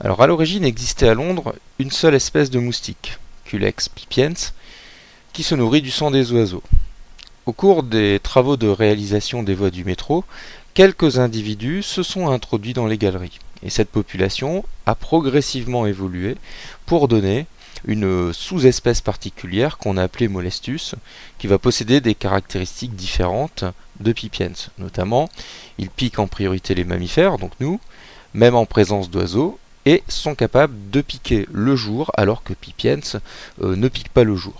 Alors à l'origine existait à Londres une seule espèce de moustique, Culex pipiens, qui se nourrit du sang des oiseaux. Au cours des travaux de réalisation des voies du métro, quelques individus se sont introduits dans les galeries. Et cette population a progressivement évolué pour donner une sous-espèce particulière qu'on a appelée Molestus, qui va posséder des caractéristiques différentes de pipiens. Notamment, il pique en priorité les mammifères, donc nous, même en présence d'oiseaux, et sont capables de piquer le jour alors que pipiens ne pique pas le jour.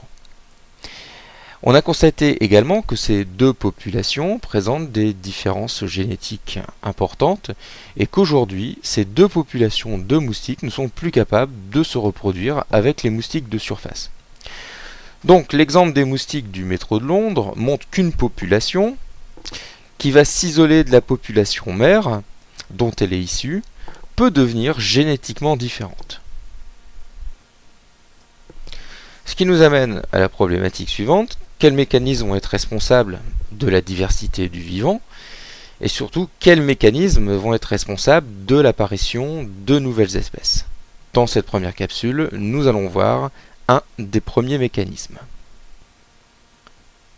On a constaté également que ces deux populations présentent des différences génétiques importantes et qu'aujourd'hui, ces deux populations de moustiques ne sont plus capables de se reproduire avec les moustiques de surface. Donc l'exemple des moustiques du métro de Londres montre qu'une population qui va s'isoler de la population mère dont elle est issue peut devenir génétiquement différente. Ce qui nous amène à la problématique suivante: quels mécanismes vont être responsables de la diversité du vivant et surtout quels mécanismes vont être responsables de l'apparition de nouvelles espèces. Dans cette première capsule, nous allons voir un des premiers mécanismes.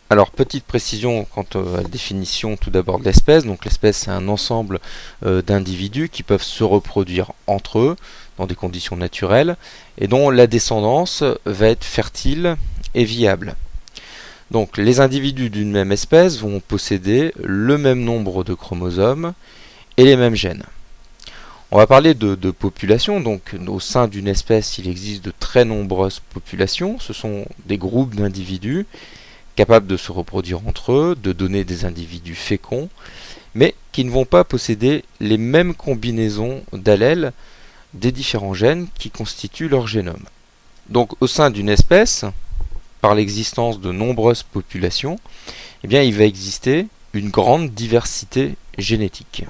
Alors, petite précision quant à la définition tout d'abord de l'espèce. Donc l'espèce, c'est un ensemble d'individus qui peuvent se reproduire entre eux dans des conditions naturelles et dont la descendance va être fertile et viable. Donc les individus d'une même espèce vont posséder le même nombre de chromosomes et les mêmes gènes. On va parler de population. Donc au sein d'une espèce, il existe de très nombreuses populations. Ce sont des groupes d'individus capables de se reproduire entre eux, de donner des individus féconds, mais qui ne vont pas posséder les mêmes combinaisons d'allèles des différents gènes qui constituent leur génome. Donc au sein d'une espèce, par l'existence de nombreuses populations, eh bien, il va exister une grande diversité génétique.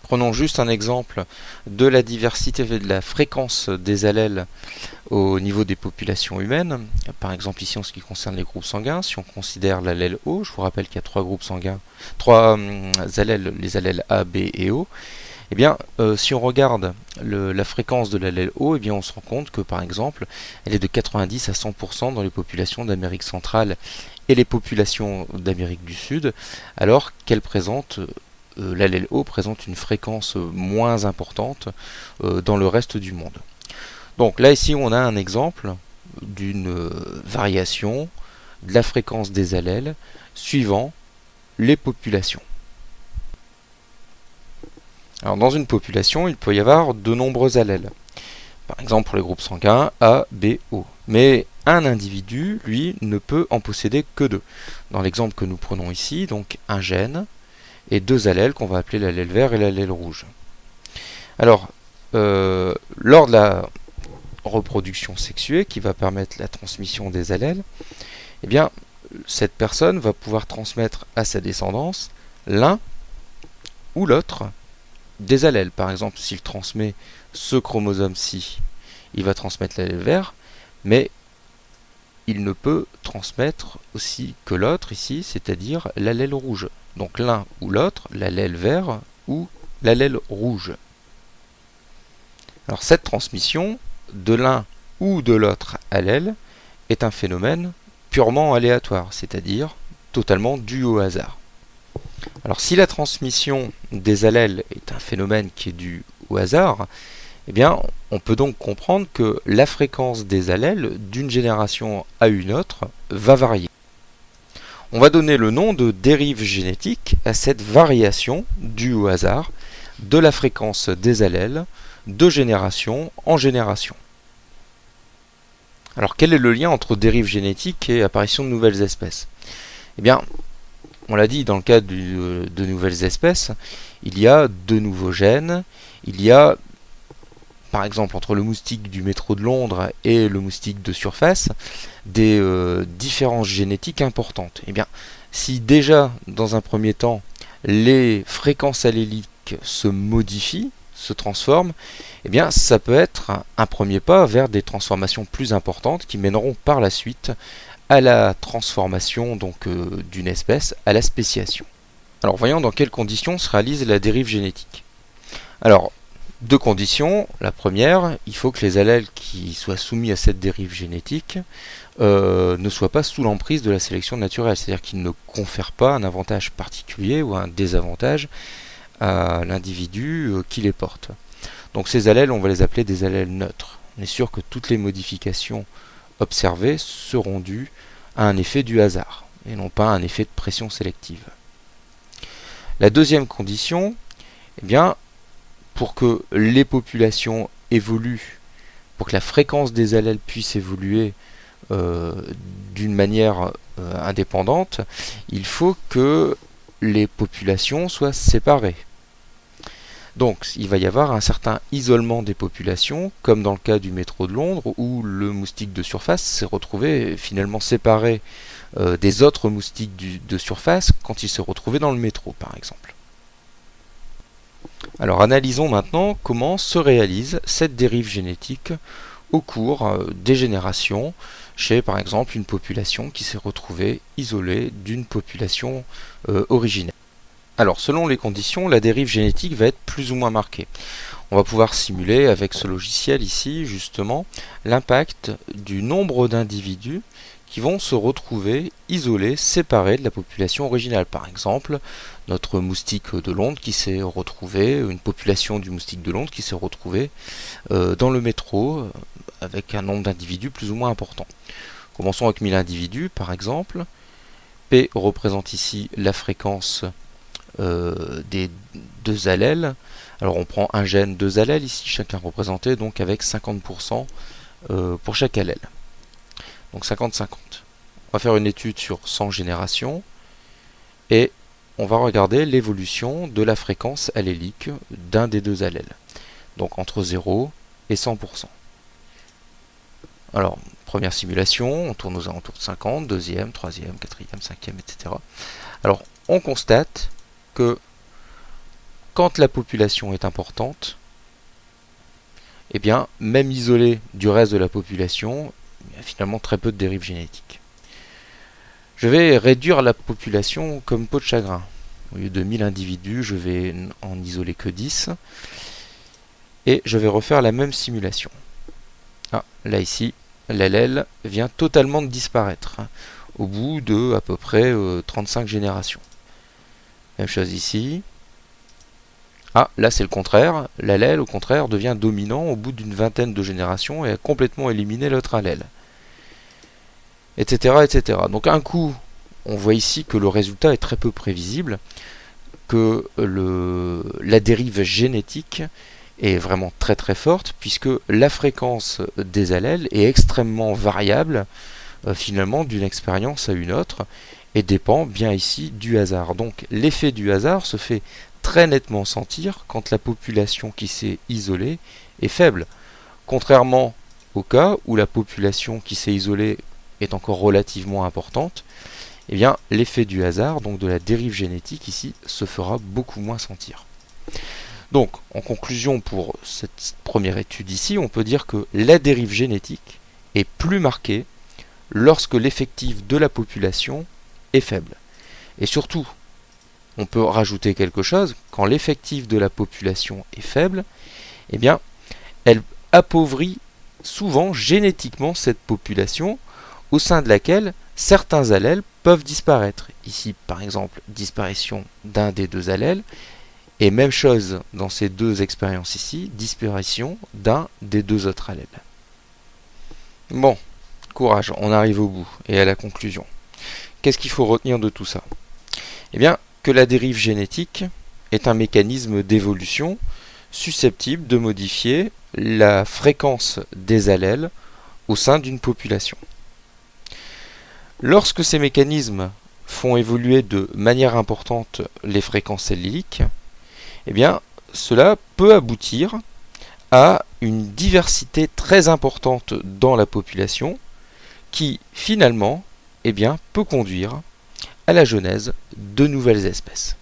Prenons juste un exemple de la diversité de la fréquence des allèles au niveau des populations humaines. Par exemple ici en ce qui concerne les groupes sanguins, si on considère l'allèle O, je vous rappelle qu'il y a trois groupes sanguins, trois allèles, les allèles A, B et O. Eh bien, si on regarde la fréquence de l'allèle O, eh bien, on se rend compte que, par exemple, elle est de 90 à 100% dans les populations d'Amérique centrale et les populations d'Amérique du Sud, alors qu'elle présente, l'allèle O présente une fréquence moins importante dans le reste du monde. Donc là, ici, on a un exemple d'une variation de la fréquence des allèles suivant les populations. Alors dans une population, il peut y avoir de nombreux allèles. Par exemple pour les groupes sanguins A, B, O. Mais un individu, lui, ne peut en posséder que deux. Dans l'exemple que nous prenons ici, donc un gène et deux allèles qu'on va appeler l'allèle vert et l'allèle rouge. Alors, lors de la reproduction sexuée qui va permettre la transmission des allèles, eh bien, cette personne va pouvoir transmettre à sa descendance l'un ou l'autre des allèles. Par exemple, s'il transmet ce chromosome-ci, il va transmettre l'allèle vert, mais il ne peut transmettre aussi que l'autre ici, c'est-à-dire l'allèle rouge. Donc l'un ou l'autre, l'allèle vert ou l'allèle rouge. Alors cette transmission de l'un ou de l'autre allèle est un phénomène purement aléatoire, c'est-à-dire totalement dû au hasard. Alors si la transmission des allèles est un phénomène qui est dû au hasard, eh bien on peut donc comprendre que la fréquence des allèles d'une génération à une autre va varier. On va donner le nom de dérive génétique à cette variation due au hasard de la fréquence des allèles de génération en génération. Alors quel est le lien entre dérive génétique et apparition de nouvelles espèces? Eh bien, on l'a dit, dans le cas de nouvelles espèces, il y a de nouveaux gènes, il y a, par exemple, entre le moustique du métro de Londres et le moustique de surface, des différences génétiques importantes. Eh bien, si déjà, dans un premier temps, les fréquences alléliques se modifient, se transforment, eh bien, ça peut être un premier pas vers des transformations plus importantes qui mèneront par la suite à la transformation donc d'une espèce, à la spéciation. Alors voyons dans quelles conditions se réalise la dérive génétique. Alors Deux conditions. La première, il faut que les allèles qui soient soumis à cette dérive génétique ne soient pas sous l'emprise de la sélection naturelle, c'est-à-dire qu'ils ne confèrent pas un avantage particulier ou un désavantage à l'individu qui les porte. Donc ces allèles, on va les appeler des allèles neutres. On est sûr que toutes les modifications observées seront dues à un effet du hasard, et non pas à un effet de pression sélective. La deuxième condition, eh bien, pour que les populations évoluent, pour que la fréquence des allèles puisse évoluer d'une manière indépendante, il faut que les populations soient séparées. Donc il va y avoir un certain isolement des populations, comme dans le cas du métro de Londres, où le moustique de surface s'est retrouvé finalement séparé des autres moustiques de surface quand il s'est retrouvé dans le métro, par exemple. Alors analysons maintenant comment se réalise cette dérive génétique au cours des générations, chez par exemple une population qui s'est retrouvée isolée d'une population originaire. Alors selon les conditions, la dérive génétique va être plus ou moins marquée. On va pouvoir simuler avec ce logiciel ici justement l'impact du nombre d'individus qui vont se retrouver isolés, séparés de la population originale. Par exemple, notre moustique de Londres qui s'est retrouvé, une population du moustique de Londres qui s'est retrouvée dans le métro avec un nombre d'individus plus ou moins important. Commençons avec 1000 individus par exemple. P représente ici la fréquence des deux allèles. Alors on prend un gène, deux allèles ici, chacun représenté donc avec 50% pour chaque allèle. Donc 50-50. On va faire une étude sur 100 générations et on va regarder l'évolution de la fréquence allélique d'un des deux allèles. Donc entre 0 et 100%. Alors, première simulation, on tourne aux alentours de 50, deuxième, troisième, quatrième, cinquième, etc. Alors, on constate que quand la population est importante, eh bien, même isolée du reste de la population, il y a finalement très peu de dérives génétiques. Je vais réduire la population comme peau de chagrin. Au lieu de 1000 individus, je vais en isoler que 10. Et je vais refaire la même simulation. Ah, là ici, l'allèle vient totalement de disparaître, au bout de à peu près 35 générations. Même chose ici. Ah, là c'est le contraire. L'allèle, au contraire, devient dominant au bout d'une vingtaine de générations et a complètement éliminé l'autre allèle. Etc., etc. Donc un coup, on voit ici que le résultat est très peu prévisible, que la dérive génétique est vraiment très très forte, puisque la fréquence des allèles est extrêmement variable, finalement, d'une expérience à une autre, et dépend bien ici du hasard. Donc l'effet du hasard se fait très nettement sentir quand la population qui s'est isolée est faible. Contrairement au cas où la population qui s'est isolée est encore relativement importante, eh bien l'effet du hasard, donc de la dérive génétique ici, se fera beaucoup moins sentir. Donc, en conclusion pour cette première étude ici, on peut dire que la dérive génétique est plus marquée lorsque l'effectif de la population est faible. Et surtout, on peut rajouter quelque chose, quand l'effectif de la population est faible, eh bien, elle appauvrit souvent génétiquement cette population au sein de laquelle certains allèles peuvent disparaître. Ici, par exemple, disparition d'un des deux allèles, et même chose dans ces deux expériences ici, disparition d'un des deux autres allèles. Bon, courage, on arrive au bout et à la conclusion. Qu'est-ce qu'il faut retenir de tout ça? Eh bien, que la dérive génétique est un mécanisme d'évolution susceptible de modifier la fréquence des allèles au sein d'une population. Lorsque ces mécanismes font évoluer de manière importante les fréquences alléliques, eh bien, cela peut aboutir à une diversité très importante dans la population qui, finalement, eh bien, peut conduire à la genèse de nouvelles espèces.